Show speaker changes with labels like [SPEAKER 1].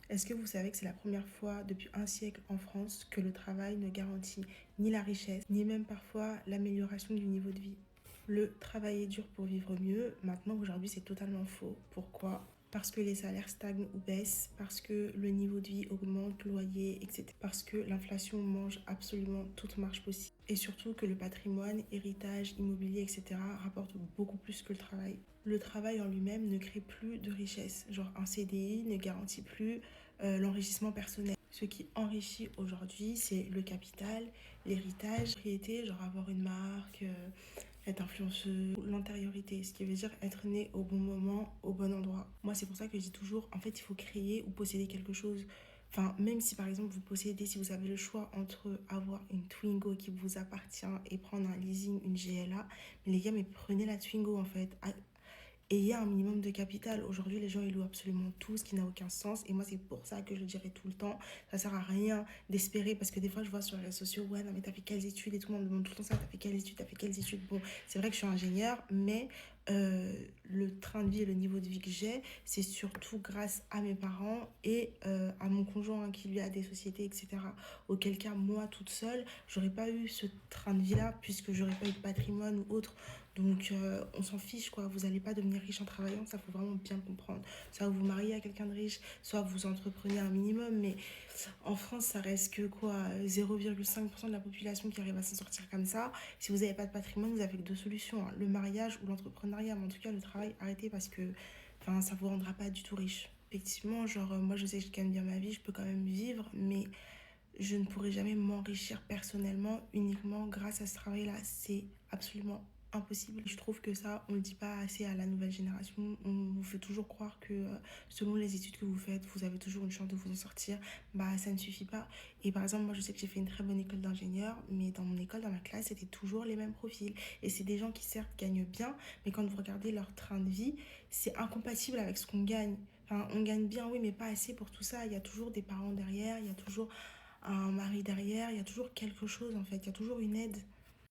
[SPEAKER 1] Est-ce que vous savez que c'est la première fois depuis un siècle en France que le travail ne garantit ni la richesse, ni même parfois l'amélioration du niveau de vie? Le travail est dur pour vivre mieux. Maintenant, aujourd'hui, c'est totalement faux. Pourquoi? Parce que les salaires stagnent ou baissent, parce que le niveau de vie augmente, loyer, etc. Parce que l'inflation mange absolument toute marge possible. Et surtout que le patrimoine, héritage, immobilier, etc. rapporte beaucoup plus que le travail. Le travail en lui-même ne crée plus de richesse. Genre un CDI ne garantit plus l'enrichissement personnel. Ce qui enrichit aujourd'hui, c'est le capital, l'héritage, la propriété, genre avoir une marque, être influenceuse, l'antériorité, ce qui veut dire être né au bon moment, au bon endroit. Moi, c'est pour ça que je dis toujours, en fait, il faut créer ou posséder quelque chose. Enfin, même si par exemple vous possédez, si vous avez le choix entre avoir une Twingo qui vous appartient et prendre un leasing, une GLA, mais les gars, mais prenez la Twingo en fait. Ayez un minimum de capital. Aujourd'hui, les gens, ils louent absolument tout, ce qui n'a aucun sens. Et moi, c'est pour ça que je le dirais tout le temps. Ça sert à rien d'espérer, parce que des fois, je vois sur les réseaux sociaux, ouais, non, mais t'as fait quelles études et tout le monde me demande tout le temps ça, t'as fait quelles études, t'as fait quelles études. Bon, c'est vrai que je suis ingénieure, mais le train de vie et le niveau de vie que j'ai, c'est surtout grâce à mes parents et à mon conjoint qui lui a des sociétés, etc. Auquel cas, moi, toute seule, j'aurais pas eu ce train de vie-là, puisque j'aurais pas eu de patrimoine ou autre. Donc, on s'en fiche, quoi. Vous n'allez pas devenir riche en travaillant, ça faut vraiment bien comprendre. Soit vous vous mariez à quelqu'un de riche, soit vous entreprenez un minimum. Mais en France, ça reste que quoi, 0,5% de la population qui arrive à s'en sortir comme ça. Si vous n'avez pas de patrimoine, vous avez que deux solutions, hein, le mariage ou l'entrepreneuriat. Mais en tout cas, le travail, arrêtez parce que enfin, ça vous rendra pas du tout riche. Effectivement, genre, moi je sais que je gagne bien ma vie, je peux quand même vivre, mais je ne pourrai jamais m'enrichir personnellement uniquement grâce à ce travail-là. C'est absolument impossible. Je trouve que ça, on ne le dit pas assez à la nouvelle génération. On vous fait toujours croire que selon les études que vous faites, vous avez toujours une chance de vous en sortir. Bah, ça ne suffit pas. Et par exemple, moi, je sais que j'ai fait une très bonne école d'ingénieur, mais dans mon école, dans ma classe, c'était toujours les mêmes profils. Et c'est des gens qui, certes, gagnent bien, mais quand vous regardez leur train de vie, c'est incompatible avec ce qu'on gagne. Enfin, on gagne bien, oui, mais pas assez pour tout ça. Il y a toujours des parents derrière, il y a toujours un mari derrière, il y a toujours quelque chose en fait, il y a toujours une aide.